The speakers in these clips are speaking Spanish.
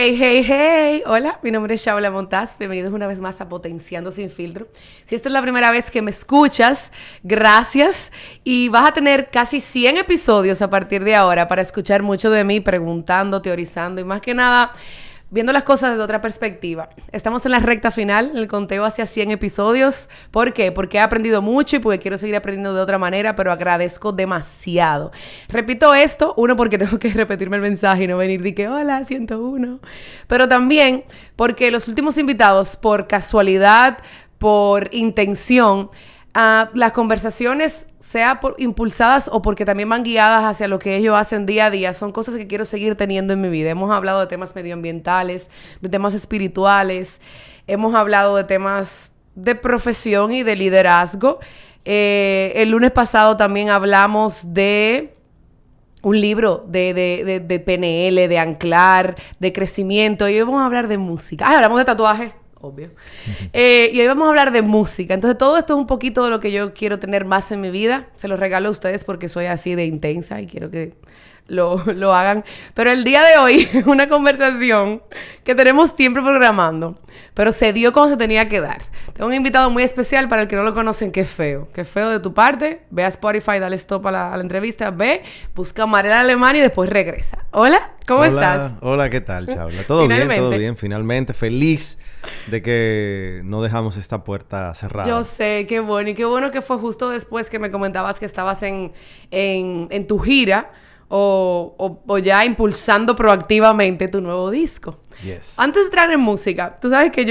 Hey, hey, hey. Hola, mi nombre es Shaula Montaz. Bienvenidos una vez más a Potenciando Sin Filtro. Si esta es la primera vez que me escuchas, gracias. Y vas a tener casi 100 episodios a partir de ahora para escuchar mucho de mí, preguntando, teorizando y más que nada, viendo las cosas desde otra perspectiva. Estamos en la recta final, en el conteo hacia 100 episodios. ¿Por qué? Porque he aprendido mucho y porque quiero seguir aprendiendo de otra manera, pero agradezco demasiado. Repito esto, uno, porque tengo que repetirme el mensaje y no venir de que, hola, 101. Pero también porque los últimos invitados, por casualidad, por intención, las conversaciones, sea impulsadas o porque también van guiadas hacia lo que ellos hacen día a día, son cosas que quiero seguir teniendo en mi vida. Hemos hablado de temas medioambientales, de temas espirituales, hemos hablado de temas de profesión y de liderazgo. El lunes pasado también hablamos de un libro de PNL, de anclar, de crecimiento, y hoy vamos a hablar de música. Hablamos de tatuaje. Obvio. Y hoy vamos a hablar de música. Entonces, todo esto es un poquito de lo que yo quiero tener más en mi vida. Se los regalo a ustedes porque soy así de intensa y quiero que lo hagan. Pero el día de hoy es una conversación que tenemos tiempo programando, pero se dio como se tenía que dar. Tengo un invitado muy especial para el que no lo conocen. Qué feo. Qué feo de tu parte. Ve a Spotify, dale stop a la entrevista. Ve, busca a Mariela Alemán y después regresa. Hola, ¿cómo estás? Hola, ¿qué tal, Shaula? ¿Todo bien? ¿Todo bien? Finalmente, feliz de que no dejamos esta puerta cerrada. Yo sé, qué bueno. Y qué bueno que fue justo después que me comentabas que estabas en tu gira o ya impulsando proactivamente tu nuevo disco. Yes. Antes de entrar en música, tú sabes que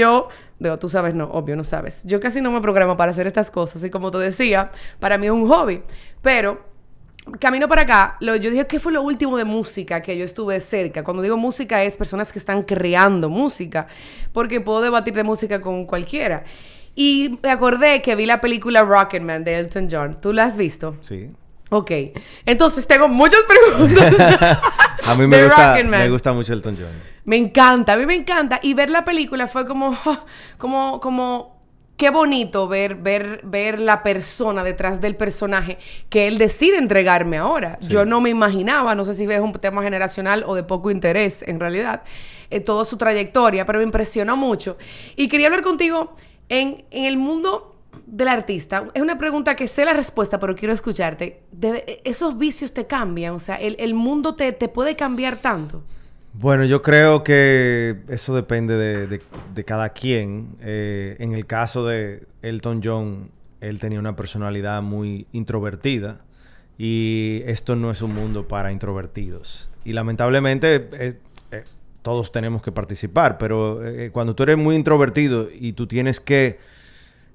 tú sabes, no, obvio, no sabes. Yo casi no me programo para hacer estas cosas. Y como te decía, para mí es un hobby. Pero camino para acá, yo dije, ¿qué fue lo último de música que yo estuve cerca? Cuando digo música es personas que están creando música, porque puedo debatir de música con cualquiera. Y me acordé que vi la película Rocketman de Elton John. ¿Tú la has visto? Sí. Ok. Entonces tengo muchas preguntas. A mí me gusta mucho Elton John. Me encanta, a mí me encanta. Y ver la película fue como qué bonito ver la persona detrás del personaje que él decide entregarme ahora. Sí. Yo no me imaginaba, no sé si es un tema generacional o de poco interés en realidad, toda su trayectoria, pero me impresionó mucho. Y quería hablar contigo en el mundo del artista. Es una pregunta que sé la respuesta, pero quiero escucharte. ¿Esos vicios te cambian? O sea, ¿el mundo te puede cambiar tanto? Bueno, yo creo que eso depende de cada quien. En el caso de Elton John, él tenía una personalidad muy introvertida y esto no es un mundo para introvertidos. Y lamentablemente todos tenemos que participar, pero cuando tú eres muy introvertido y tú tienes que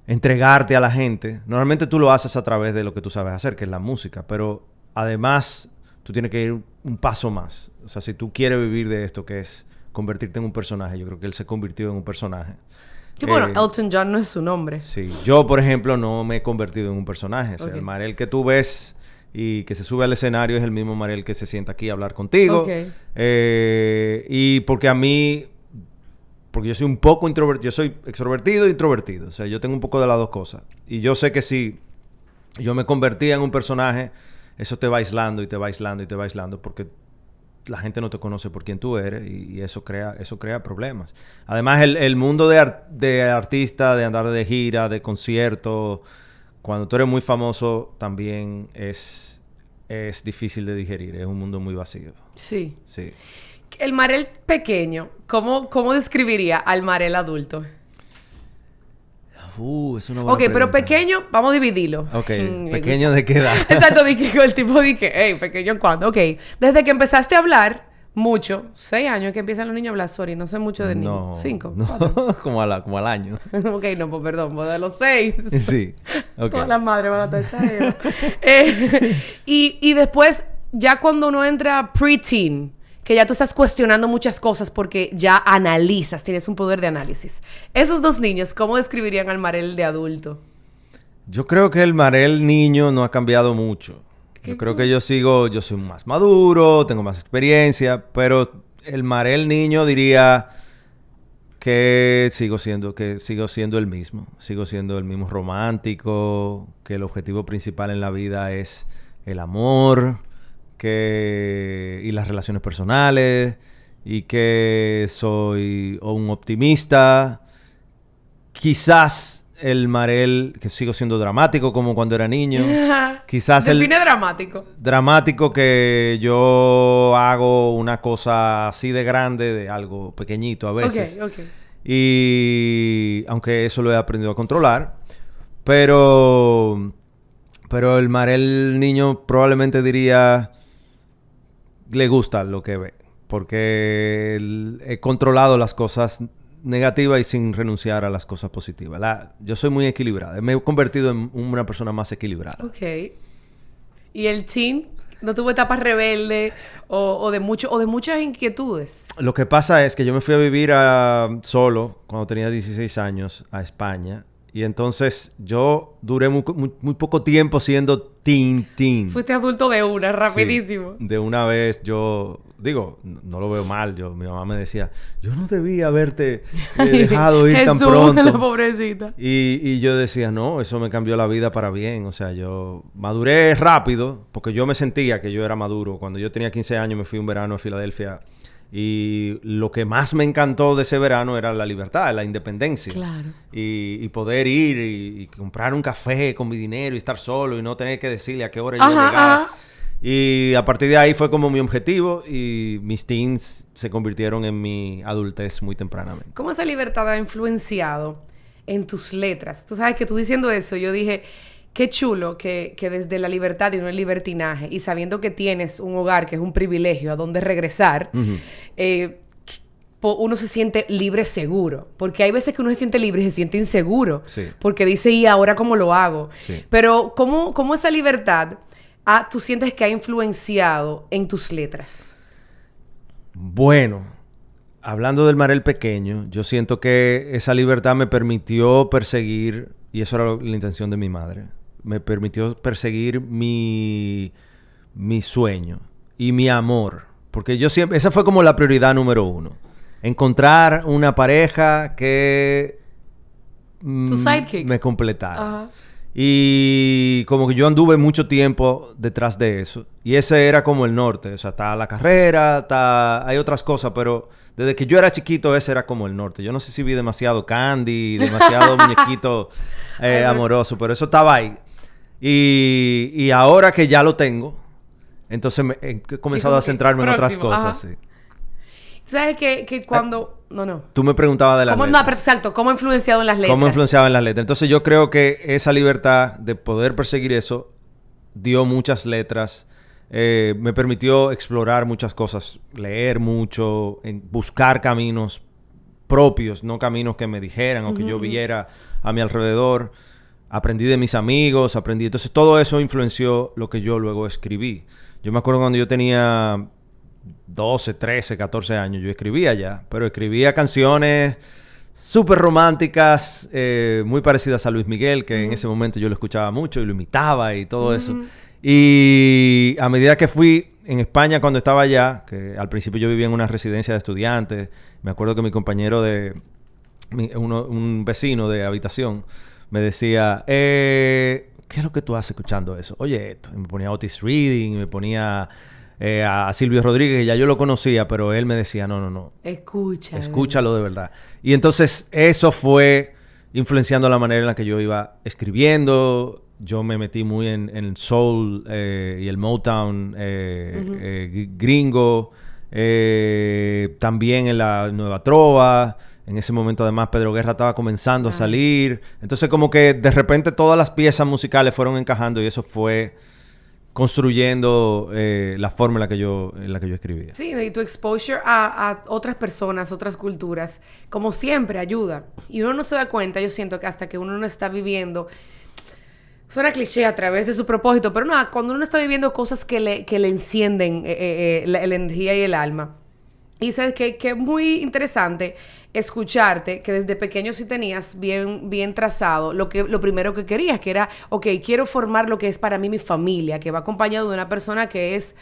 entregarte a la gente, normalmente tú lo haces a través de lo que tú sabes hacer, que es la música, pero además tú tienes que ir un paso más. O sea, si tú quieres vivir de esto, que es convertirte en un personaje, yo creo que él se convirtió en un personaje. Que bueno, Elton John no es su nombre. Sí. Yo, por ejemplo, no me he convertido en un personaje. Okay. O sea, el Mariel que tú ves y que se sube al escenario es el mismo Mariel que se sienta aquí a hablar contigo. Okay. Y porque yo soy un poco introvertido. Yo soy extrovertido e introvertido. O sea, yo tengo un poco de las dos cosas. Y yo sé que si yo me convertía en un personaje, eso te va aislando y te va aislando y te va aislando porque la gente no te conoce por quién tú eres y eso crea problemas. Además, el mundo de artista, de andar de gira, de concierto, cuando tú eres muy famoso, también es difícil de digerir. Es un mundo muy vacío. Sí. Sí. El Mariel pequeño, ¿cómo describiría al Mariel adulto? Es una buena pregunta. Pero pequeño, vamos a dividirlo. Ok, ¿pequeño de qué edad? Exacto, el tipo dije, hey, pequeño, ¿cuándo? Ok, desde que empezaste a hablar mucho, 6 años que empiezan los niños a hablar, sorry, no sé mucho de niños. No, 5, no, como al año. Ok, no, pues perdón, de los 6. Sí, ok. Todas las madres van a estar y después, ya cuando uno entra preteen, que ya tú estás cuestionando muchas cosas porque ya analizas, tienes un poder de análisis. Esos dos niños, ¿cómo describirían al Mariel de adulto? Yo creo que el Mariel niño no ha cambiado mucho. Yo creo que yo soy más maduro, tengo más experiencia, pero el Mariel niño diría que sigo siendo el mismo. Sigo siendo el mismo romántico, que el objetivo principal en la vida es el amor, y las relaciones personales, y que soy un optimista. Quizás el Marel, que sigo siendo dramático como cuando era niño. Quizás Define dramático. Dramático que yo hago una cosa así de grande de algo pequeñito a veces. Ok. Y aunque eso lo he aprendido a controlar. Pero el Marel niño probablemente diría... Le gusta lo que ve. Porque he controlado las cosas negativas y sin renunciar a las cosas positivas. Yo soy muy equilibrada. Me he convertido en una persona más equilibrada. Ok. ¿Y el teen? ¿No tuvo etapas rebeldes o de muchas inquietudes? Lo que pasa es que yo me fui a vivir solo cuando tenía 16 años a España. Y entonces yo duré muy poco tiempo siendo teen. Fuiste adulto de una, rapidísimo. Sí, de una vez yo... Digo, no lo veo mal. Mi mamá me decía, yo no debía haberte dejado ir tan pronto. La pobrecita. Y yo decía, no, eso me cambió la vida para bien. O sea, yo maduré rápido porque yo me sentía que yo era maduro. Cuando yo tenía 15 años me fui un verano a Filadelfia y lo que más me encantó de ese verano era la libertad, la independencia. Claro. Y poder ir y comprar un café con mi dinero y estar solo y no tener que decirle a qué hora yo llegaba. Y a partir de ahí fue como mi objetivo y mis teens se convirtieron en mi adultez muy tempranamente. ¿Cómo esa libertad ha influenciado en tus letras? Tú sabes que tú diciendo eso, yo dije, qué chulo que desde la libertad y no el libertinaje, y sabiendo que tienes un hogar que es un privilegio a donde regresar, uno se siente libre seguro. Porque hay veces que uno se siente libre y se siente inseguro. Sí. Porque dice, ¿y ahora cómo lo hago? Sí. Pero ¿cómo esa libertad tú sientes que ha influenciado en tus letras? Bueno, hablando del Marel pequeño, yo siento que esa libertad me permitió perseguir, y eso era la intención de mi madre, me permitió perseguir mi sueño y mi amor. Porque yo siempre... Esa fue como la prioridad número 1. Encontrar una pareja que... Tu sidekick. Me completara. Ajá. Y como que yo anduve mucho tiempo detrás de eso. Y ese era como el norte. O sea, está la carrera, hay otras cosas, pero desde que yo era chiquito ese era como el norte. Yo no sé si vi demasiado Candy, demasiado muñequito amoroso, pero eso estaba ahí. Y ahora que ya lo tengo, entonces he comenzado a centrarme en otras cosas. Sí. ¿Sabes que cuando... No. Tú me preguntabas de las letras. Exacto. ¿Cómo ha influenciado en las letras? ¿Cómo ha influenciado en las letras? Entonces yo creo que esa libertad de poder perseguir eso dio muchas letras. Me permitió explorar muchas cosas. Leer mucho. Buscar caminos propios. No caminos que me dijeran o que yo viera a mi alrededor. Aprendí de mis amigos. Entonces todo eso influenció lo que yo luego escribí. Yo me acuerdo cuando yo tenía 12, 13, 14 años, yo escribía ya, pero escribía canciones súper románticas, muy parecidas a Luis Miguel, que en ese momento yo lo escuchaba mucho y lo imitaba y todo eso. Y a medida que fui en España cuando estaba allá, que al principio yo vivía en una residencia de estudiantes, me acuerdo que mi compañero un vecino de habitación, me decía, ¿qué es lo que tú haces escuchando eso? Oye, esto. Y me ponía Otis Reading, me ponía... a Silvio Rodríguez, que ya yo lo conocía, pero él me decía, no. Escúchalo de verdad. Y entonces eso fue influenciando la manera en la que yo iba escribiendo. Yo me metí muy en el soul y el Motown gringo. También en la Nueva Trova. En ese momento, además, Pedro Guerra estaba comenzando a salir. Entonces, como que de repente todas las piezas musicales fueron encajando y eso fue... construyendo la forma en la que yo escribía. Sí, y tu exposure a otras personas, otras culturas, como siempre, ayuda. Y uno no se da cuenta, yo siento que hasta que uno no está viviendo, suena cliché a través de su propósito, pero no, cuando uno está viviendo cosas que le encienden la energía y el alma. Y sabes que es muy interesante escucharte que desde pequeño sí tenías bien trazado lo primero que querías, que era, ok, quiero formar lo que es para mí mi familia, que va acompañado de una persona que es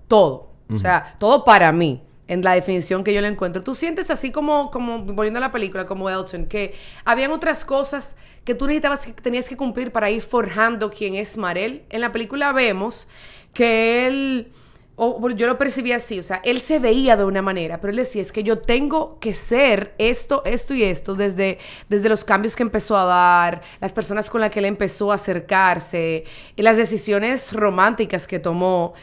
todo. O sea, todo para mí, en la definición que yo le encuentro. Tú sientes así como volviendo a la película, como Elton, que habían otras cosas que tú tenías que cumplir para ir forjando quién es Marel. En la película vemos que él o yo lo percibí así, o sea, él se veía de una manera, pero él decía, es que yo tengo que ser esto, esto y esto, desde los cambios que empezó a dar, las personas con las que él empezó a acercarse, y las decisiones románticas que tomó.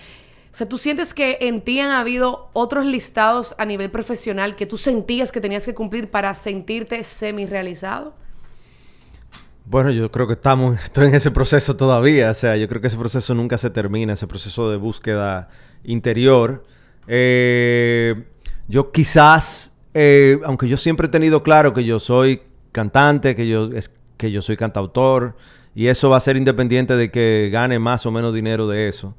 O sea, ¿tú sientes que en ti han habido otros listados a nivel profesional que tú sentías que tenías que cumplir para sentirte semi-realizado? Bueno, yo creo que estoy en ese proceso todavía. O sea, yo creo que ese proceso nunca se termina, ese proceso de búsqueda interior. Yo quizás, aunque yo siempre he tenido claro que yo soy cantante, que yo soy cantautor, y eso va a ser independiente de que gane más o menos dinero de eso.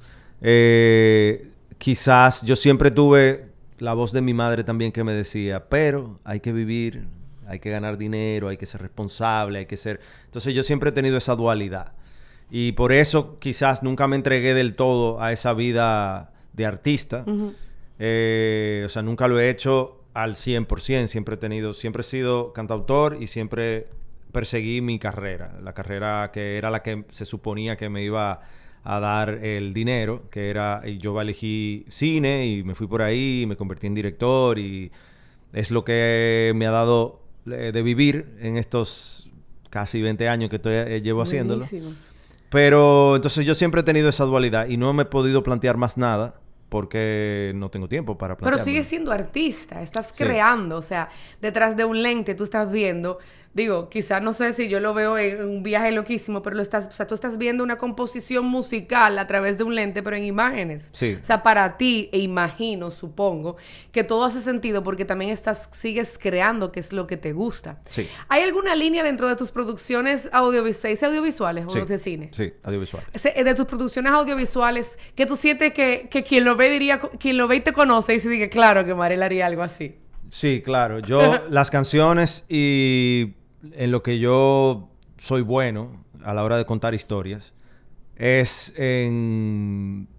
Quizás yo siempre tuve la voz de mi madre también que me decía, pero hay que vivir, hay que ganar dinero, hay que ser responsable, hay que ser... Entonces yo siempre he tenido esa dualidad. Y por eso quizás nunca me entregué del todo a esa vida de artista. Uh-huh. O sea, nunca lo he hecho al 100%. Siempre he sido cantautor y siempre perseguí mi carrera. La carrera que era la que se suponía que me iba a dar el dinero, que era... Y yo elegí cine y me fui por ahí y me convertí en director y es lo que me ha dado de vivir en estos casi 20 años que llevo haciéndolo. Pero entonces yo siempre he tenido esa dualidad y no me he podido plantear más nada porque no tengo tiempo para plantearlo. Pero sigues siendo artista, estás creando, o sea, detrás de un lente tú estás viendo, digo, quizás no sé si yo lo veo en un viaje loquísimo, pero o sea, tú estás viendo una composición musical a través de un lente, pero en imágenes. Sí. O sea, para ti, e imagino, supongo, que todo hace sentido porque también sigues creando, que es lo que te gusta. Sí. ¿Hay alguna línea dentro de tus producciones audiovisuales o de cine? Sí, audiovisuales. De tus producciones audiovisuales, que tú sientes que quien lo ve diría, quien lo ve y te conoce y se diga, claro que Mariel haría algo así? Sí, claro. Yo, las canciones y en lo que yo soy bueno a la hora de contar historias es en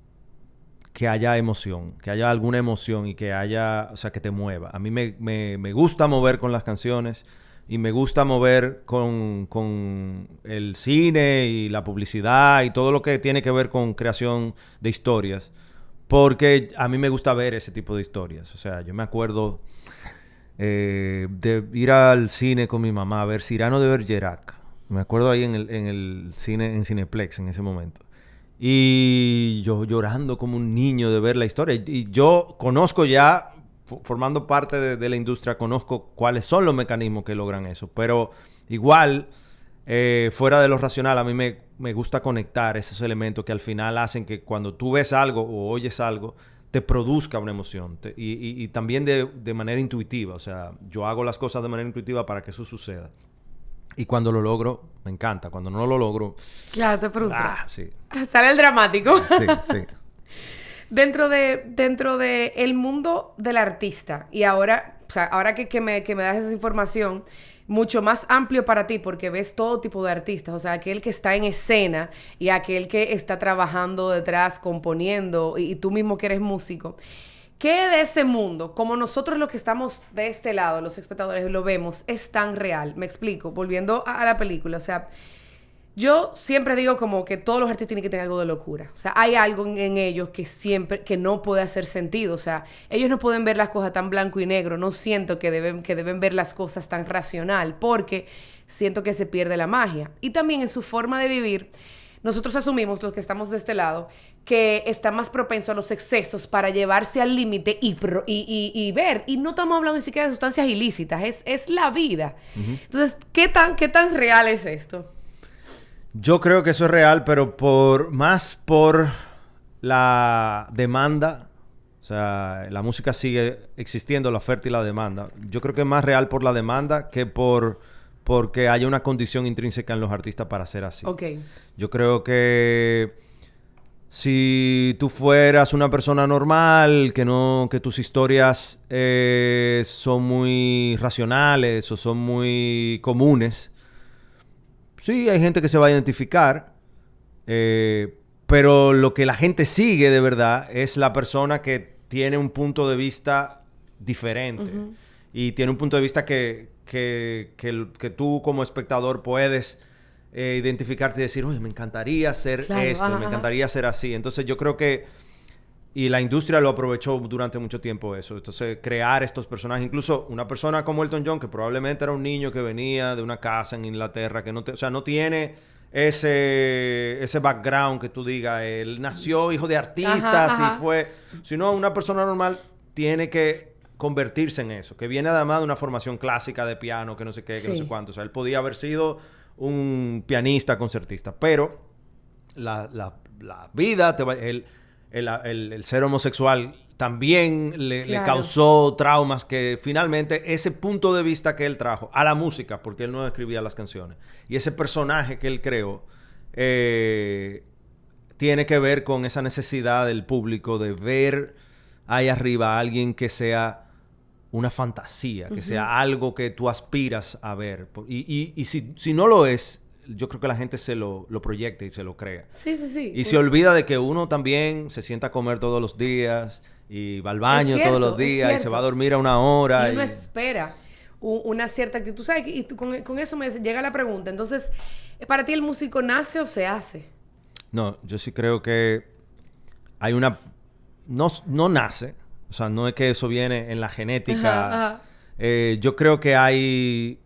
que haya emoción, que haya alguna emoción y que haya, o sea, que te mueva. A mí me gusta mover con las canciones y me gusta mover con el cine y la publicidad y todo lo que tiene que ver con creación de historias, porque a mí me gusta ver ese tipo de historias. O sea, yo me acuerdo... de ir al cine con mi mamá a ver Cyrano de Bergerac. Me acuerdo ahí en el cine, en Cineplex en ese momento. Y yo llorando como un niño de ver la historia. Y yo conozco ya, formando parte de la industria, conozco cuáles son los mecanismos que logran eso. Pero igual, fuera de lo racional, a mí me gusta conectar esos elementos que al final hacen que cuando tú ves algo o oyes algo, te produzca una emoción. Y también de manera intuitiva. O sea, yo hago las cosas de manera intuitiva para que eso suceda. Y cuando lo logro, me encanta. Cuando no lo logro... Claro, te frustra. Sí. Sale el dramático. Sí. Dentro de el mundo del artista, y ahora, o sea, ahora que me das esa información... mucho más amplio para ti porque ves todo tipo de artistas, o sea, aquel que está en escena y aquel que está trabajando detrás, componiendo, y tú mismo que eres músico. ¿Qué de ese mundo, como nosotros los que estamos de este lado, los espectadores, lo vemos, es tan real? Me explico, volviendo a la película, o sea... Yo siempre digo como que todos los artistas tienen que tener algo de locura. O sea, hay algo en ellos que no puede hacer sentido. O sea, ellos no pueden ver las cosas tan blanco y negro. No siento que deben ver las cosas tan racional porque siento que se pierde la magia. Y también en su forma de vivir, nosotros asumimos, los que estamos de este lado, que está más propenso a los excesos para llevarse al límite y ver. Y no estamos hablando ni siquiera de sustancias ilícitas. Es la vida. Uh-huh. Entonces, ¿qué tan real es esto? Yo creo que eso es real, pero más por la demanda. O sea, la música sigue existiendo, la oferta y la demanda. Yo creo que es más real por la demanda que porque haya una condición intrínseca en los artistas para ser así. Okay. Yo creo que si tú fueras una persona normal, que tus historias son muy racionales o son muy comunes, sí, hay gente que se va a identificar, pero lo que la gente sigue de verdad es la persona que tiene un punto de vista diferente. Uh-huh. Y tiene un punto de vista que tú como espectador puedes identificarte y decir, oye, me encantaría ser esto, me encantaría ser así. Entonces yo creo que Y la industria lo aprovechó durante mucho tiempo eso. Entonces, crear estos personajes. Incluso una persona como Elton John, que probablemente era un niño que venía de una casa en Inglaterra, que o sea, no tiene ese background que tú digas, él nació hijo de artistas y fue... Sino una persona normal tiene que convertirse en eso. Que viene además de una formación clásica de piano, que no sé qué, que no sé cuánto. O sea, él podía haber sido un pianista, concertista. Pero la vida te va... El ser homosexual también le causó traumas que finalmente ese punto de vista que él trajo a la música, porque él no escribía las canciones, y ese personaje que él creó tiene que ver con esa necesidad del público de ver ahí arriba a alguien que sea una fantasía, que sea algo que tú aspiras a ver. Y si no lo es, yo creo que la gente se lo proyecta y se lo crea. Sí. Y se olvida de que uno también se sienta a comer todos los días y va al baño todos los días y se va a dormir a una hora. Y uno espera una cierta actitud. Tú sabes, y tú, con eso me llega la pregunta. Entonces, ¿para ti el músico nace o se hace? No, yo sí creo que hay una... No nace. O sea, no es que eso viene en la genética. Yo creo que hay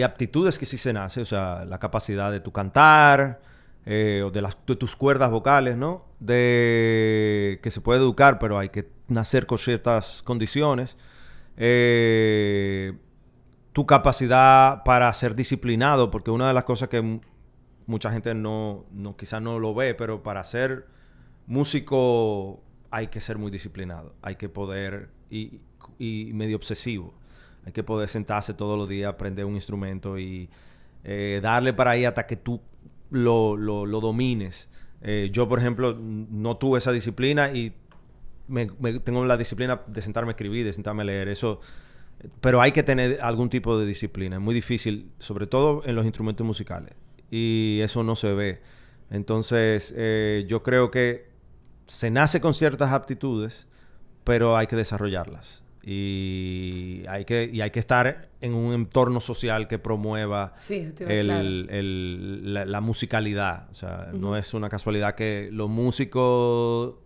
aptitudes que sí se nace, o sea, la capacidad de tu cantar, o de tus cuerdas vocales, ¿no? Que se puede educar, pero hay que nacer con ciertas condiciones. Tu capacidad para ser disciplinado, porque una de las cosas que mucha gente quizás no lo ve, pero para ser músico hay que ser muy disciplinado, hay que poder, y medio obsesivo. Hay que poder sentarse todos los días, aprender un instrumento y darle para ahí hasta que tú lo domines. Yo, por ejemplo, no tuve esa disciplina y tengo la disciplina de sentarme a escribir, de sentarme a leer. Eso, pero hay que tener algún tipo de disciplina. Es muy difícil, sobre todo en los instrumentos musicales. Y eso no se ve. Entonces, yo creo que se nace con ciertas aptitudes, pero hay que desarrollarlas. Y hay que estar en un entorno social que promueva la musicalidad. O sea, no es una casualidad que los músicos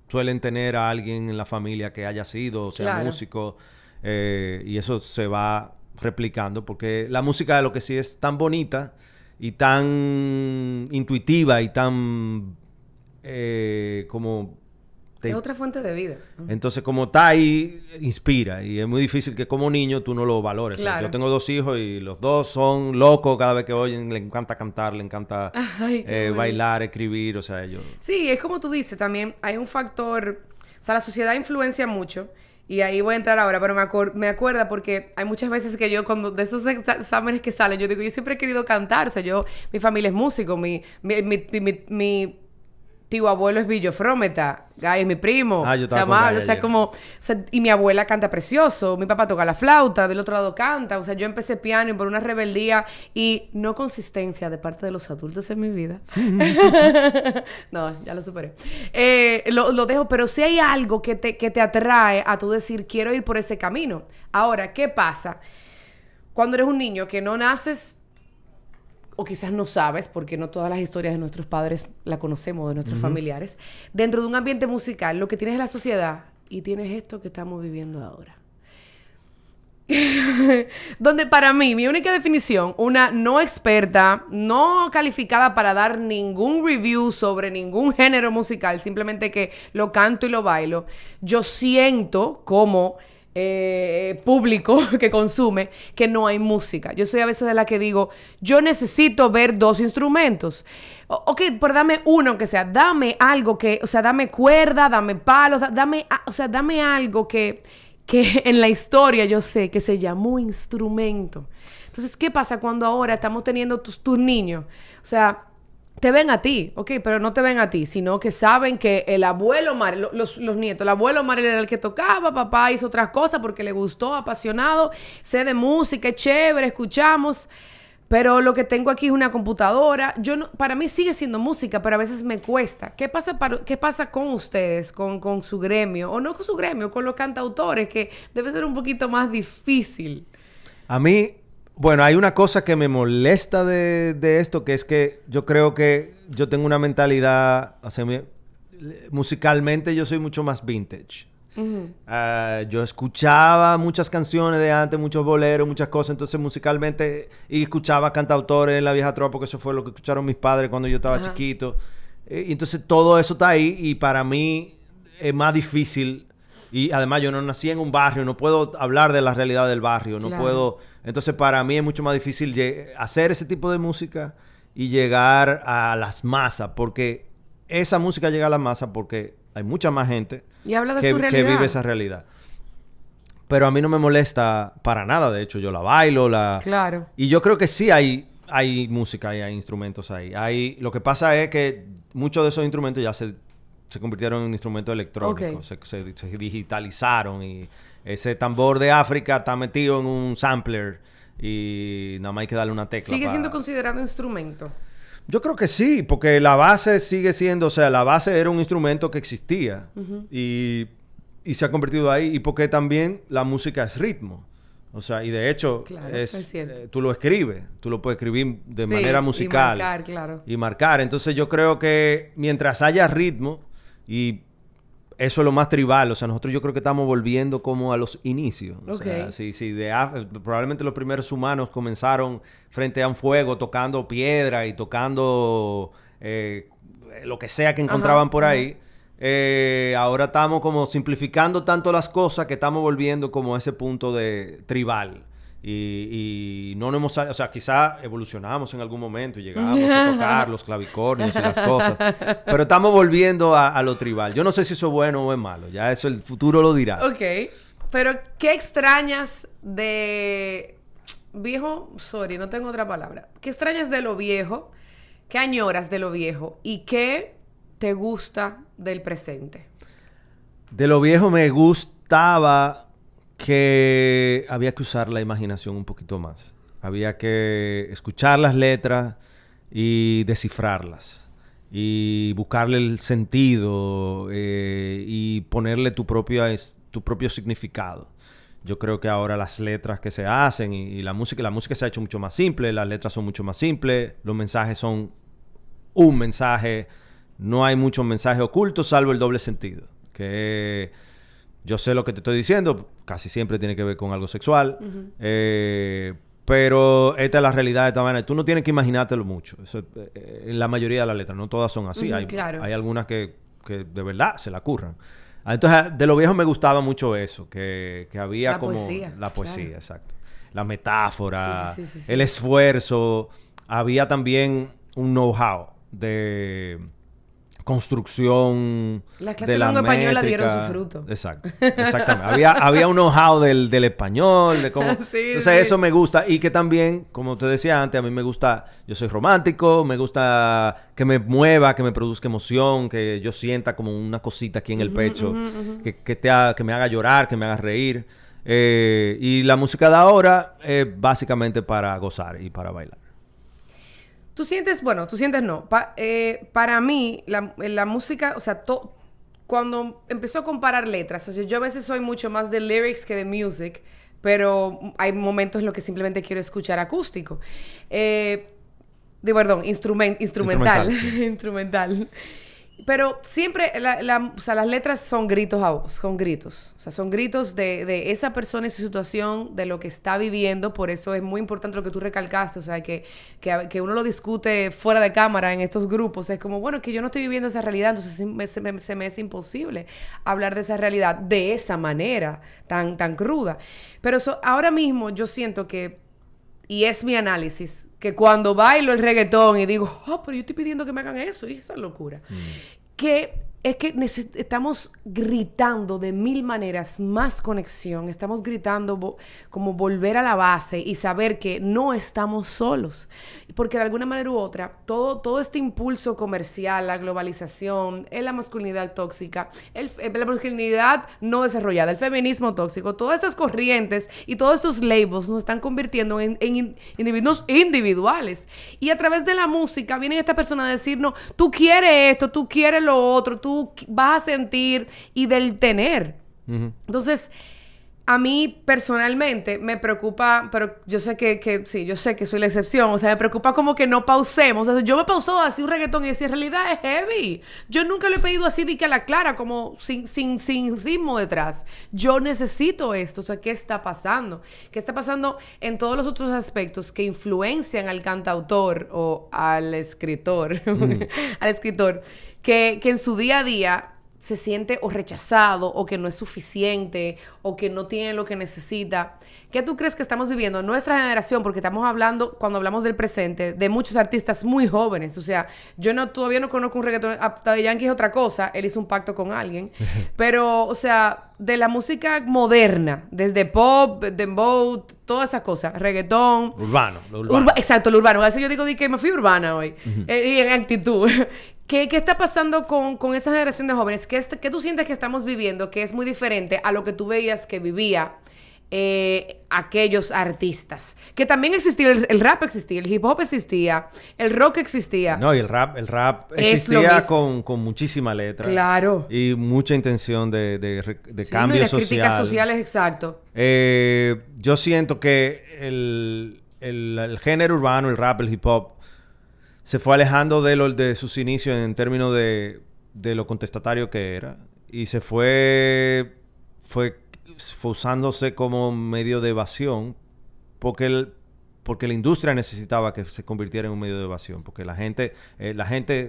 suelen tener a alguien en la familia que haya sido, o sea, músico. Y eso se va replicando porque la música lo que sí es tan bonita y tan intuitiva y tan como... Es otra fuente de vida. Entonces, como está ahí, inspira. Y es muy difícil que como niño tú no lo valores. Claro. O sea, yo tengo 2 hijos y los 2 son locos cada vez que oyen. Le encanta cantar, le encanta bailar, escribir. O sea, ellos... Sí, es como tú dices también. Hay un factor... O sea, la sociedad influencia mucho. Y ahí voy a entrar ahora. Pero me acuerda porque hay muchas veces que yo, cuando de esos exámenes que salen, yo digo, yo siempre he querido cantar. O sea, mi familia es músico. Mi tío abuelo es Billo Frometa, es mi primo, yo estaba o sea, como, o sea, y mi abuela canta precioso, mi papá toca la flauta, del otro lado canta, o sea, yo empecé piano y por una rebeldía y no consistencia de parte de los adultos en mi vida. No, ya lo superé. Lo dejo, pero si hay algo que te atrae a tú decir, quiero ir por ese camino. Ahora, ¿qué pasa? Cuando eres un niño que no naces... o quizás no sabes, porque no todas las historias de nuestros padres la conocemos, de nuestros familiares, dentro de un ambiente musical, lo que tienes es la sociedad y tienes esto que estamos viviendo ahora. Donde para mí, mi única definición, una no experta, no calificada para dar ningún review sobre ningún género musical, simplemente que lo canto y lo bailo, yo siento como... público que consume, que no hay música. Yo soy a veces de la que digo, yo necesito ver 2 instrumentos. Ok, pero dame uno, aunque sea, dame algo que, o sea, dame cuerda, dame palos, dame algo que en la historia yo sé que se llamó instrumento. Entonces, ¿qué pasa cuando ahora estamos teniendo tus niños? O sea, te ven a ti, ok, pero no te ven a ti, sino que saben que el abuelo Marel, los nietos, el abuelo Marel era el que tocaba, papá hizo otras cosas porque le gustó, apasionado, sé de música, es chévere, escuchamos, pero lo que tengo aquí es una computadora. Para mí sigue siendo música, pero a veces me cuesta. ¿Qué pasa con ustedes, con su gremio? O no con su gremio, con los cantautores, que debe ser un poquito más difícil. A mí... Bueno, hay una cosa que me molesta de esto, que es que yo creo que yo tengo una mentalidad, o sea, musicalmente yo soy mucho más vintage. Yo escuchaba muchas canciones de antes, muchos boleros, muchas cosas, entonces musicalmente, y escuchaba cantautores en la vieja trova, porque eso fue lo que escucharon mis padres cuando yo estaba chiquito. Y entonces todo eso está ahí, y para mí es más difícil, y además yo no nací en un barrio, no puedo hablar de la realidad del barrio, no puedo, entonces para mí es mucho más difícil hacer ese tipo de música y llegar a las masas, porque esa música llega a las masas porque hay mucha más gente y habla de su realidad, que vive esa realidad. Pero a mí no me molesta para nada. De hecho, yo la bailo. Claro. Y yo creo que sí hay música y hay instrumentos ahí. Lo que pasa es que muchos de esos instrumentos ya se convirtieron en instrumentos electrónicos. Se digitalizaron. Y ese tambor de África está metido en un sampler. Y nada más hay que darle una tecla. ¿Sigue siendo considerado instrumento? Yo creo que sí, porque la base sigue siendo, o sea, la base era un instrumento que existía y se ha convertido ahí, y porque también la música es ritmo, o sea, y de hecho tú lo escribes, tú lo puedes escribir de manera musical. Y marcar, entonces yo creo que mientras haya ritmo, y eso es lo más tribal, o sea, nosotros yo creo que estamos volviendo como a los inicios. O sea, probablemente los primeros humanos comenzaron frente a un fuego, tocando piedra y tocando lo que sea que encontraban por ahí. Ahora estamos como simplificando tanto las cosas que estamos volviendo como a ese punto de tribal. Y no nos hemos... O sea, quizá evolucionamos en algún momento y llegamos a tocar los clavicornios y las cosas. Pero estamos volviendo a lo tribal. Yo no sé si eso es bueno o es malo. Ya eso el futuro lo dirá. Ok. Pero, ¿qué extrañas de... viejo? Sorry, no tengo otra palabra. ¿Qué extrañas de lo viejo? ¿Qué añoras de lo viejo? ¿Y qué te gusta del presente? De lo viejo me gustaba... que había que usar la imaginación un poquito más. Había que escuchar las letras y descifrarlas. Y buscarle el sentido y ponerle tu propio significado. Yo creo que ahora las letras que se hacen y la música se ha hecho mucho más simple. Las letras son mucho más simples. Los mensajes son un mensaje. No hay muchos mensajes ocultos salvo el doble sentido. Que... yo sé lo que te estoy diciendo, casi siempre tiene que ver con algo sexual, pero esta es la realidad de esta manera. Tú no tienes que imaginártelo mucho. Eso, en la mayoría de las letras, no todas son así. Hay algunas que de verdad se la curran. Entonces, de lo viejo me gustaba mucho eso, que había la como... poesía, la poesía, exacto. La metáfora, el esfuerzo. Había también un know-how de... construcción las clases de la española dieron su fruto. Exacto, exactamente. había un know-how del español, de cómo... Entonces eso me gusta. Y que también, como te decía antes, a mí me gusta... yo soy romántico, me gusta que me mueva, que me produzca emoción, que yo sienta como una cosita aquí en el pecho, que me haga llorar, que me haga reír. Y la música de ahora es básicamente para gozar y para bailar. Tú sientes no. Para mí, la música, o sea, cuando empezó a comparar letras, o sea, yo a veces soy mucho más de lyrics que de music, pero hay momentos en los que simplemente quiero escuchar acústico. Instrumental. Sí. Instrumental. Pero siempre, o sea, las letras son gritos a voz, son gritos. O sea, son gritos de esa persona y su situación, de lo que está viviendo. Por eso es muy importante lo que tú recalcaste. O sea, que uno lo discute fuera de cámara en estos grupos. Es como, bueno, que yo no estoy viviendo esa realidad, entonces se me es imposible hablar de esa realidad de esa manera, tan cruda. Pero ahora mismo yo siento que, y es mi análisis, que cuando bailo el reggaetón y digo, pero yo estoy pidiendo que me hagan eso, y esa locura. Que es que estamos gritando de mil maneras más conexión, estamos gritando como volver a la base y saber que no estamos solos. Porque de alguna manera u otra, todo este impulso comercial, la globalización, la masculinidad tóxica, la masculinidad no desarrollada, el feminismo tóxico, todas estas corrientes y todos estos labels nos están convirtiendo en individuos individuales. Y a través de la música vienen estas personas a decirnos, tú quieres esto, tú quieres lo otro, tú vas a sentir y del tener. Entonces, A mí personalmente me preocupa, pero yo sé que sí, yo sé que soy la excepción, o sea, me preocupa como que no pausemos. O sea, yo me he pausado así un reggaetón y decía, en realidad es heavy. Yo nunca lo he pedido así de que a la clara, como sin ritmo detrás. Yo necesito esto, o sea, ¿qué está pasando? ¿Qué está pasando en todos los otros aspectos que influencian al cantautor o al escritor, al escritor, que en su día a día se siente o rechazado, o que no es suficiente, o que no tiene lo que necesita? ¿Qué tú crees que estamos viviendo? Nuestra generación, porque estamos hablando, cuando hablamos del presente, de muchos artistas muy jóvenes. O sea, todavía no conozco un reggaetón. Daddy Yankee es otra cosa, él hizo un pacto con alguien. Pero, o sea, de la música moderna, desde pop, dembow, todas esas cosas, reggaetón. Urbano, lo urbano. Exacto, lo urbano. A veces yo digo que me fui urbana hoy, y en actitud. ¿Qué está pasando con esa generación de jóvenes? ¿Qué tú sientes que estamos viviendo que es muy diferente a lo que tú veías que vivía aquellos artistas? Que también existía, el rap existía, el hip hop existía, el rock existía. No, y el rap existía con muchísima letra. Claro. Y mucha intención de Sí, cambio y las social. críticas sociales, exacto. Yo siento que el género urbano, el rap, el hip hop, se fue alejando de sus inicios en términos de lo contestatario que era. Y se fue usándose como medio de evasión porque la industria necesitaba que se convirtiera en un medio de evasión. Porque la gente,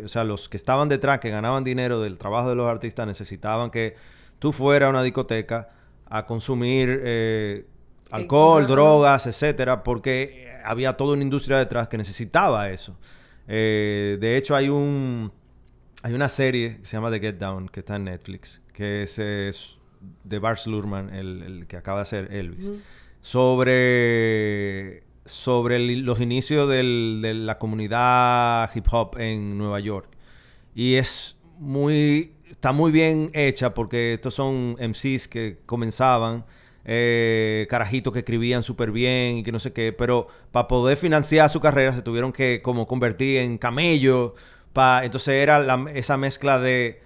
o sea, los que estaban detrás, que ganaban dinero del trabajo de los artistas, necesitaban que tú fueras a una discoteca a consumir alcohol, drogas, etcétera, porque había toda una industria detrás que necesitaba eso. De hecho, hay una serie que se llama The Get Down, que está en Netflix, que es de Baz Luhrmann, el que acaba de hacer Elvis, sobre los inicios de la comunidad hip hop en Nueva York. Y está muy bien hecha porque estos son MCs que comenzaban, carajitos que escribían súper bien y que no sé qué, pero para poder financiar su carrera se tuvieron que como convertir en camello. Entonces era esa mezcla de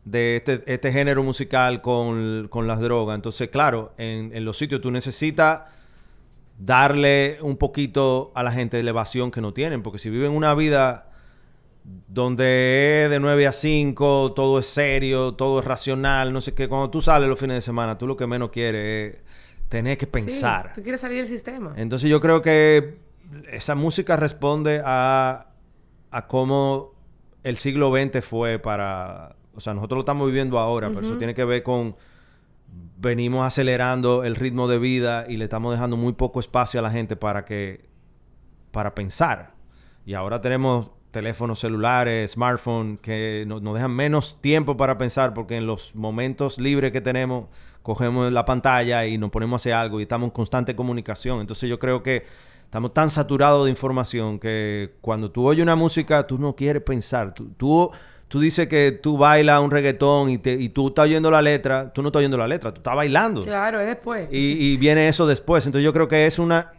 este género musical con las drogas. Entonces, claro, en los sitios tú necesitas darle un poquito a la gente de elevación que no tienen, porque si viven una vida donde es de 9 a 5, todo es serio, todo es racional, no sé qué, cuando tú sales los fines de semana, tú lo que menos quieres es tener que pensar. Sí, tú quieres salir del sistema. Entonces yo creo que esa música responde a cómo el siglo XX fue para... O sea, nosotros lo estamos viviendo ahora, pero eso tiene que ver con... Venimos acelerando el ritmo de vida y le estamos dejando muy poco espacio a la gente para pensar. Y ahora tenemos teléfonos celulares, smartphones, que nos dejan menos tiempo para pensar, porque en los momentos libres que tenemos, cogemos la pantalla y nos ponemos a hacer algo y estamos en constante comunicación. Entonces yo creo que estamos tan saturados de información que cuando tú oyes una música, tú no quieres pensar. Tú dices que tú bailas un reggaetón y tú estás oyendo la letra. Tú no estás oyendo la letra, tú estás bailando. Claro, es después. Y viene eso después. Entonces yo creo que es una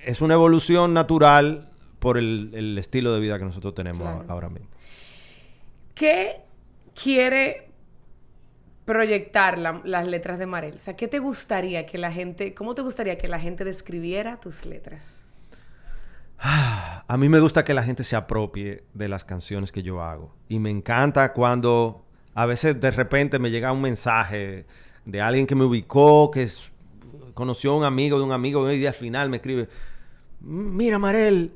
evolución natural por el estilo de vida que nosotros tenemos ahora mismo. ¿Qué quiere proyectar las letras de Marel? O sea, ¿qué te gustaría que la gente... ¿Cómo te gustaría que la gente describiera tus letras? A mí me gusta que la gente se apropie de las canciones que yo hago. Y me encanta cuando a veces de repente me llega un mensaje de alguien que me ubicó, que conoció a un amigo de un amigo, y al final me escribe: mira, Marel,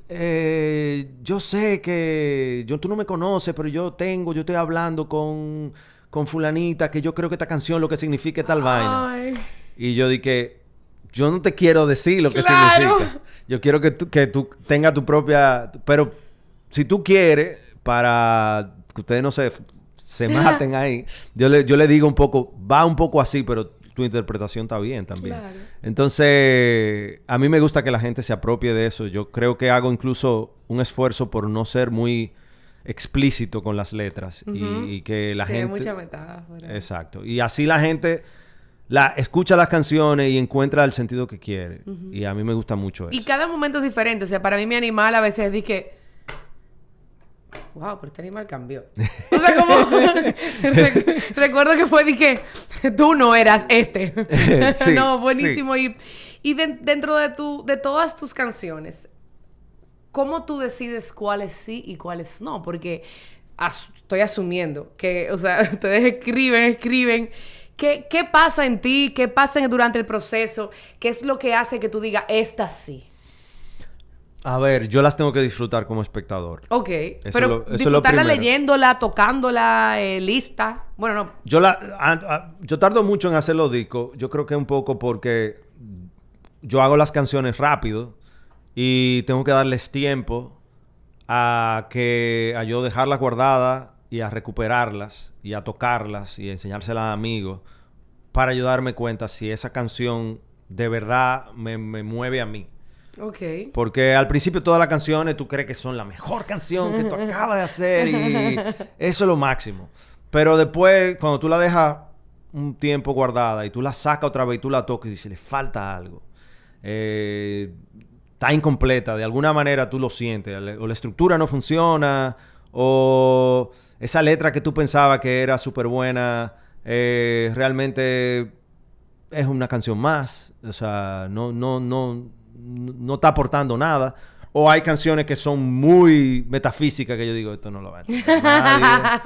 yo sé que tú no me conoces, pero yo estoy hablando con fulanita, que yo creo que esta canción lo que significa es tal vaina. Y yo dije, yo no te quiero decir lo que significa. Yo quiero que tú tengas tu propia... Pero si tú quieres, para que ustedes no se maten ahí, yo le digo un poco, va un poco así, pero tu interpretación está bien también. Claro. Entonces, a mí me gusta que la gente se apropie de eso. Yo creo que hago incluso un esfuerzo por no ser muy explícito con las letras. Y que la gente... hay mucha metáfora. Exacto. Y así la gente escucha las canciones y encuentra el sentido que quiere. Y a mí me gusta mucho eso. Y cada momento es diferente. O sea, para mí mi animal a veces dice que... wow, pero este animal cambió. O sea, como... recuerdo que fue, dije, tú no eras este. Sí, no, buenísimo. sí. Y dentro de todas tus canciones, ¿cómo tú decides cuáles sí y cuáles no? Porque estoy asumiendo que, o sea, ustedes escriben. ¿Qué pasa en ti? ¿Qué pasa durante el proceso? ¿Qué es lo que hace que tú digas, esta sí? A ver, yo las tengo que disfrutar como espectador. Ok, Eso pero es lo disfrutarla primero. leyéndola, tocándola, lista. Bueno, no. Yo tardo mucho en hacer los discos. Yo creo que un poco porque yo hago las canciones rápido y tengo que darles tiempo a yo dejarlas guardadas y a recuperarlas y a tocarlas y a enseñárselas a amigos para yo darme cuenta si esa canción de verdad me mueve a mí. Ok. Porque al principio todas las canciones tú crees que son la mejor canción que tú acabas de hacer y eso es lo máximo. Pero después, cuando tú la dejas un tiempo guardada y tú la sacas otra vez y tú la tocas y dices, le falta algo. Está incompleta. De alguna manera tú lo sientes. O la estructura no funciona o esa letra que tú pensabas que era súper buena realmente es una canción más. O sea, no está aportando nada. O hay canciones que son muy metafísicas que yo digo, esto no lo va a entender nadie.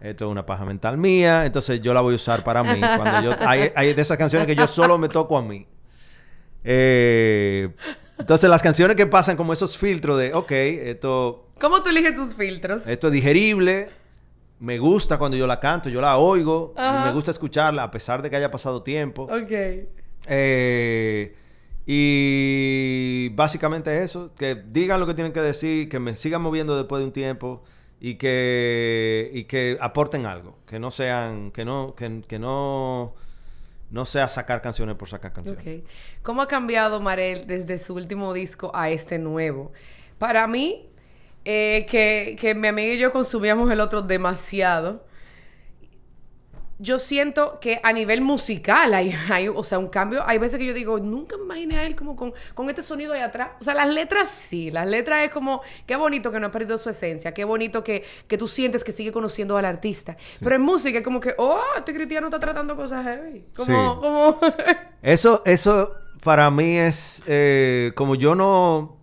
Esto es una paja mental mía. Entonces yo la voy a usar para mí. Hay de esas canciones que yo solo me toco a mí. Entonces las canciones que pasan como esos filtros de, ok, esto... ¿Cómo tú eliges tus filtros? Esto es digerible. Me gusta cuando yo la canto. Yo la oigo. Ajá. Me gusta escucharla a pesar de que haya pasado tiempo. Ok. Y básicamente eso, que digan lo que tienen que decir, que me sigan moviendo después de un tiempo y que aporten algo, que no sea sacar canciones por sacar canciones. Okay. ¿Cómo ha cambiado Marel desde su último disco a este nuevo? Para mí, que mi amiga y yo consumíamos el otro demasiado, yo siento que a nivel musical hay o sea, un cambio. Hay veces que yo digo, nunca me imaginé a él como con este sonido ahí atrás. O sea, las letras sí. Las letras es como, qué bonito que no ha perdido su esencia. Qué bonito que tú sientes que sigue conociendo al artista. Sí. Pero en música es como que, este cristiano está tratando cosas heavy. Como... Eso para mí es... como yo no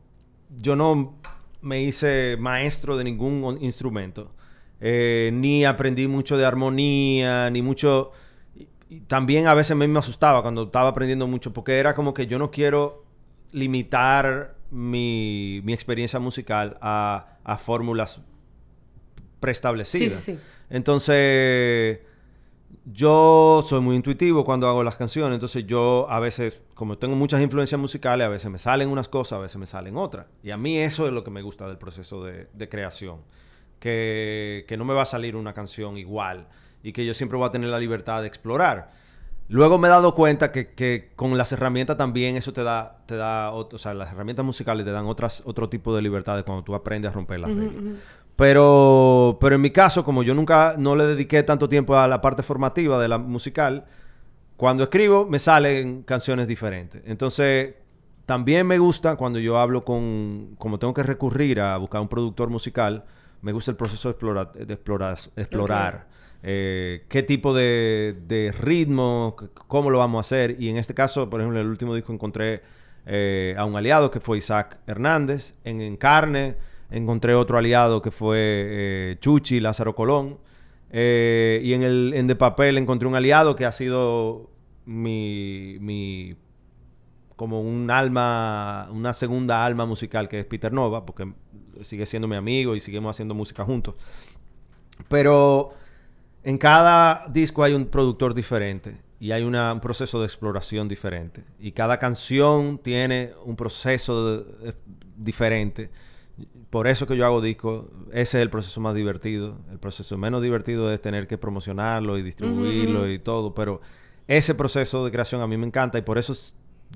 me hice maestro de ningún instrumento. Ni aprendí mucho de armonía, ni mucho... Y también a veces me asustaba cuando estaba aprendiendo mucho, porque era como que yo no quiero limitar mi experiencia musical a fórmulas preestablecidas. Sí. Entonces, yo soy muy intuitivo cuando hago las canciones, entonces yo a veces, como tengo muchas influencias musicales, a veces me salen unas cosas, a veces me salen otras. Y a mí eso es lo que me gusta del proceso de creación. Que no me va a salir una canción igual y que yo siempre voy a tener la libertad de explorar. Luego me he dado cuenta que con las herramientas también eso te da o sea, las herramientas musicales te dan otro tipo de libertades cuando tú aprendes a romper las reglas. Pero en mi caso, como yo no le dediqué tanto tiempo a la parte formativa de la musical, cuando escribo me salen canciones diferentes. Entonces, también me gusta cuando yo hablo como tengo que recurrir a buscar un productor musical, me gusta el proceso de explorar okay. Qué tipo de ritmo, cómo lo vamos a hacer. Y en este caso, por ejemplo, en el último disco encontré a un aliado que fue Isaac Hernández. En Carne encontré otro aliado que fue Chuchi, Lázaro Colón. Y en De Papel encontré un aliado que ha sido como una segunda alma musical, que es Peter Nova, porque sigue siendo mi amigo y seguimos haciendo música juntos. Pero en cada disco hay un productor diferente y hay un proceso de exploración diferente. Y cada canción tiene un proceso diferente. Por eso que yo hago discos. Ese es el proceso más divertido. El proceso menos divertido es tener que promocionarlo y distribuirlo y todo. Pero ese proceso de creación a mí me encanta y por eso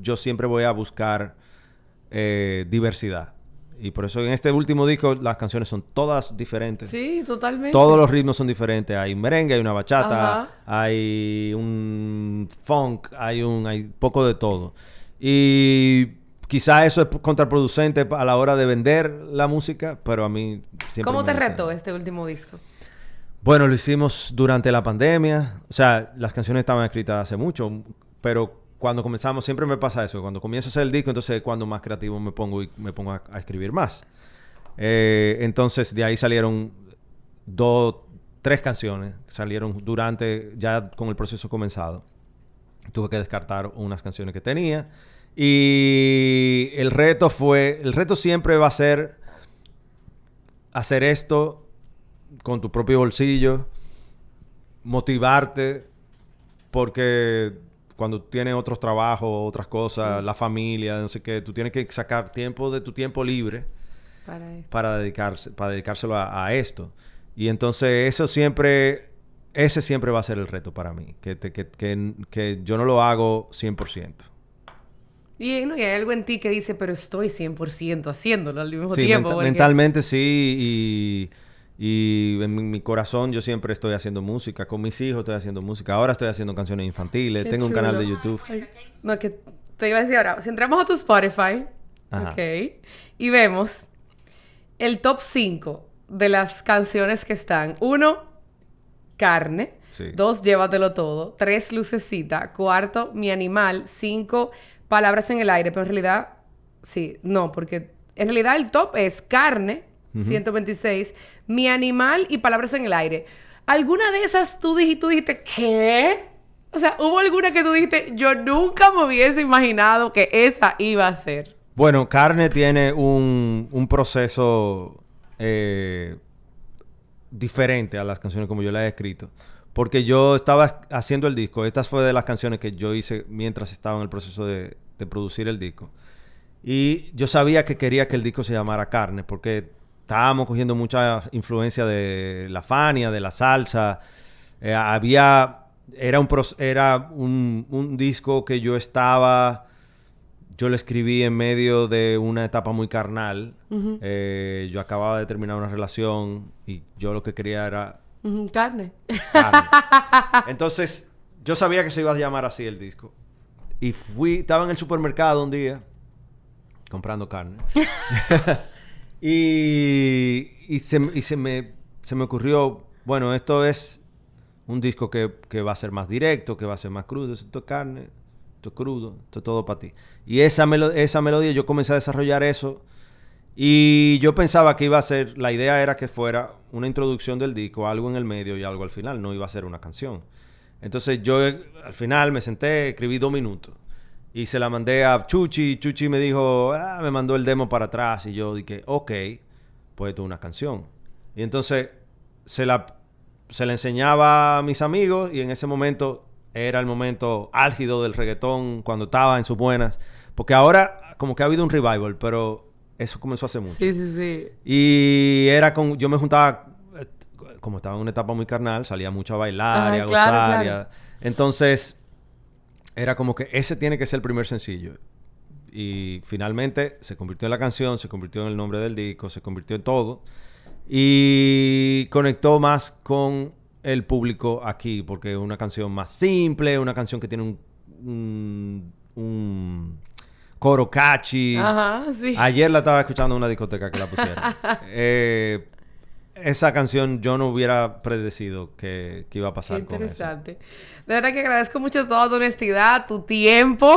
yo siempre voy a buscar diversidad. Y por eso en este último disco las canciones son todas diferentes. Sí, totalmente. Todos los ritmos son diferentes. Hay un merengue, hay una bachata, ajá. Hay un funk, hay poco de todo. Y quizá eso es contraproducente a la hora de vender la música, pero a mí siempre ¿Cómo te gusta. retó este último disco? Bueno, lo hicimos durante la pandemia. O sea, las canciones estaban escritas hace mucho, pero cuando comenzamos, siempre me pasa eso. Cuando comienzo a hacer el disco, entonces es cuando más creativo me pongo y me pongo a escribir más. Entonces, de ahí salieron 3 canciones. Salieron durante, ya con el proceso comenzado. Tuve que descartar unas canciones que tenía. Y el reto siempre va a ser hacer esto con tu propio bolsillo, motivarte, porque cuando tienes otros trabajos, otras cosas, la familia, no sé qué, tú tienes que sacar tiempo de tu tiempo libre para dedicárselo a esto. Y entonces ese siempre va a ser el reto para mí, que yo no lo hago 100%. Y, ¿no? Y hay algo en ti que dice, pero estoy 100% haciéndolo al mismo Sí, tiempo. Porque... mentalmente sí, y en mi corazón yo siempre estoy haciendo música. Con mis hijos estoy haciendo música. Ahora estoy haciendo canciones infantiles. Qué Tengo un chulo. canal de YouTube. Ay, no, que te iba a decir ahora. Si entramos a tu Spotify, Ajá. ok, y vemos el top 5 de las canciones que están. 1, Carne. Sí. 2, Llévatelo Todo. 3, Lucecita. 4, Mi Animal. 5, Palabras en el Aire. Pero en realidad, sí, no, porque en realidad el top es Carne, 126, Mi Animal y Palabras en el Aire. ¿Alguna de esas tú dijiste, ¿qué? O sea, ¿hubo alguna que tú dijiste, yo nunca me hubiese imaginado que esa iba a ser? Bueno, Carne tiene un proceso diferente a las canciones como yo las he escrito. Porque yo estaba haciendo el disco. Estas fue de las canciones que yo hice mientras estaba en el proceso de producir el disco. Y yo sabía que quería que el disco se llamara Carne, porque estábamos cogiendo mucha influencia de la Fania, de la salsa. Era un disco que yo lo escribí en medio de una etapa muy carnal. Yo acababa de terminar una relación y yo lo que quería era Carne. carne. Entonces, yo sabía que se iba a llamar así el disco. Y estaba en el supermercado un día comprando carne. y se me ocurrió, bueno, esto es un disco que va a ser más directo, que va a ser más crudo. Esto es carne, esto es crudo, esto es todo para ti. Y esa melodía, yo comencé a desarrollar eso. Y yo pensaba que iba a ser, la idea era que fuera una introducción del disco, algo en el medio y algo al final, no iba a ser una canción. Entonces yo al final me senté, escribí 2 minutos y se la mandé a Chuchi. Chuchi me dijo, me mandó el demo para atrás y yo dije, ok, pues esto es una canción. Y entonces se la enseñaba a mis amigos y en ese momento era el momento álgido del reggaetón cuando estaba en sus buenas. Porque ahora como que ha habido un revival, pero eso comenzó hace mucho. Sí, sí, sí. Y yo me juntaba, como estaba en una etapa muy carnal, salía mucho a bailar y a gozar. Claro. Entonces, era como que ese tiene que ser el primer sencillo. Y finalmente se convirtió en la canción, se convirtió en el nombre del disco, se convirtió en todo. Y conectó más con el público aquí, porque es una canción más simple, una canción que tiene un coro catchy. Ajá, sí. Ayer la estaba escuchando en una discoteca que la pusieron. Esa canción yo no hubiera predecido que iba a pasar con eso. Interesante. De verdad que agradezco mucho toda tu honestidad, tu tiempo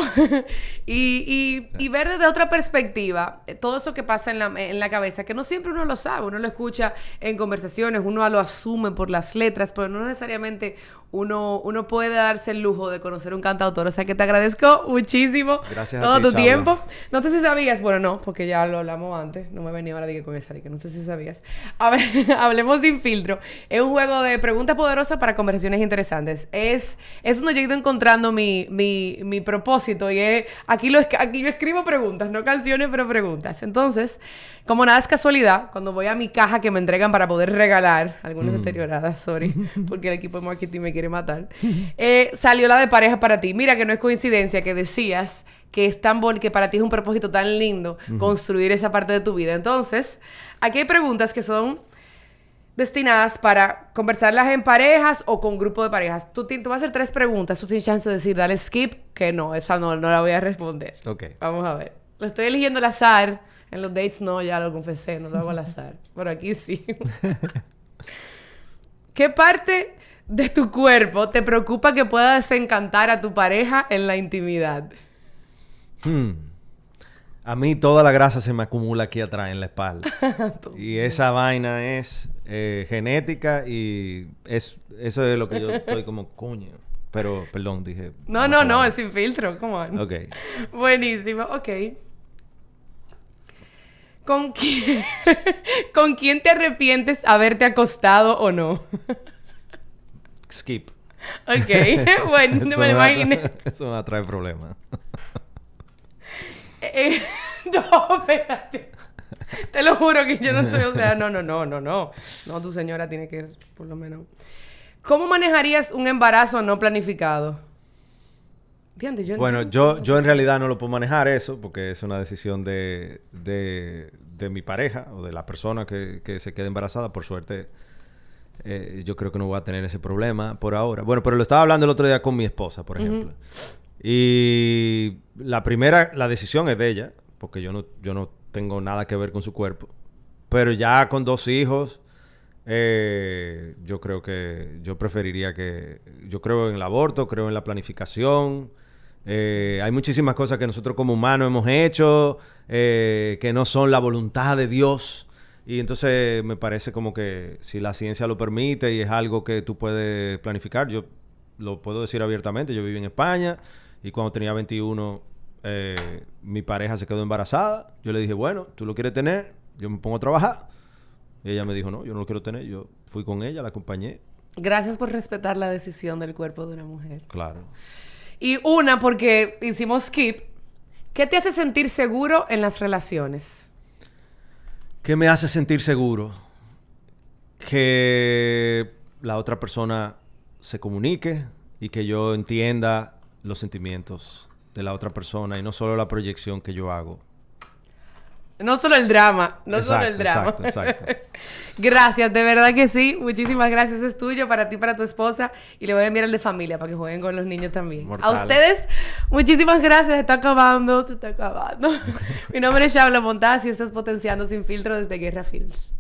y ver desde otra perspectiva todo eso que pasa en la cabeza, que no siempre uno lo sabe, uno lo escucha en conversaciones, uno lo asume por las letras, pero no necesariamente uno puede darse el lujo de conocer un cantautor. O sea que te agradezco muchísimo. Gracias todo a ti, tu Chabla. tiempo. No sé si sabías, bueno, no, porque ya lo hablamos antes, no me venía ahora con esa, que no sé si sabías. A ver, hablemos Sin Filtro. Es un juego de preguntas poderosas para conversaciones interesantes. Es donde yo he ido encontrando mi propósito y aquí yo escribo preguntas, no canciones, pero preguntas. Entonces, como nada es casualidad, cuando voy a mi caja que me entregan para poder regalar, algunas deterioradas, sorry, porque el equipo de marketing me quiere matar, salió la de pareja para ti. Mira que no es coincidencia que decías que es tan bonito, que para ti es un propósito tan lindo construir esa parte de tu vida. Entonces, aquí hay preguntas que son destinadas para conversarlas en parejas o con grupo de parejas. Tú vas a hacer 3 preguntas. Tú tienes chance de decir, dale skip, que no, esa no la voy a responder. Ok. Vamos a ver. Lo estoy eligiendo al azar. En los dates no, ya lo confesé, no lo hago al azar. Pero aquí sí. ¿Qué parte de tu cuerpo te preocupa que pueda desencantar a tu pareja en la intimidad? A mí toda la grasa se me acumula aquí atrás en la espalda. Y esa vaina es genética y eso es lo que yo estoy como coño. Pero, perdón, dije... No, es sin filtro. Come on. Ok. Buenísimo, ok. ¿Con quién, ¿Con quién te arrepientes haberte acostado o no? Skip. Ok, bueno, no me lo imaginé. Eso me va a traer problemas. No, espérate. Te lo juro que yo no estoy... O sea, no. No, tu señora tiene que, por lo menos... ¿Cómo manejarías un embarazo no planificado? Diante, Bueno, yo en realidad no lo puedo manejar eso, porque es una decisión de mi pareja o de la persona que se quede embarazada. Por suerte, yo creo que no voy a tener ese problema por ahora. Bueno, pero lo estaba hablando el otro día con mi esposa, por ejemplo. Y la decisión es de ella, porque yo no tengo nada que ver con su cuerpo. Pero ya con 2 hijos... yo creo que yo preferiría que... Yo creo en el aborto, creo en la planificación. Hay muchísimas cosas que nosotros como humanos hemos hecho que no son la voluntad de Dios. Y entonces me parece como que si la ciencia lo permite y es algo que tú puedes planificar, yo lo puedo decir abiertamente. Yo viví en España y cuando tenía 21 mi pareja se quedó embarazada. Yo le dije, bueno, tú lo quieres tener, yo me pongo a trabajar. Y ella me dijo, no, yo no lo quiero tener. Yo fui con ella, la acompañé. Gracias por respetar la decisión del cuerpo de una mujer. Claro. Y una, porque hicimos skip. ¿Qué te hace sentir seguro en las relaciones? ¿Qué me hace sentir seguro? Que la otra persona se comunique y que yo entienda los sentimientos de la otra persona y no solo la proyección que yo hago. No solo el drama, solo el drama. Exacto. Gracias, de verdad que sí. Muchísimas gracias. Es tuyo, para ti, para tu esposa. Y le voy a enviar el de familia para que jueguen con los niños también. Mortal. A ustedes, muchísimas gracias. Se está acabando. Mi nombre es Shaula Montaz y estás potenciando Sin Filtro desde Guerra Films.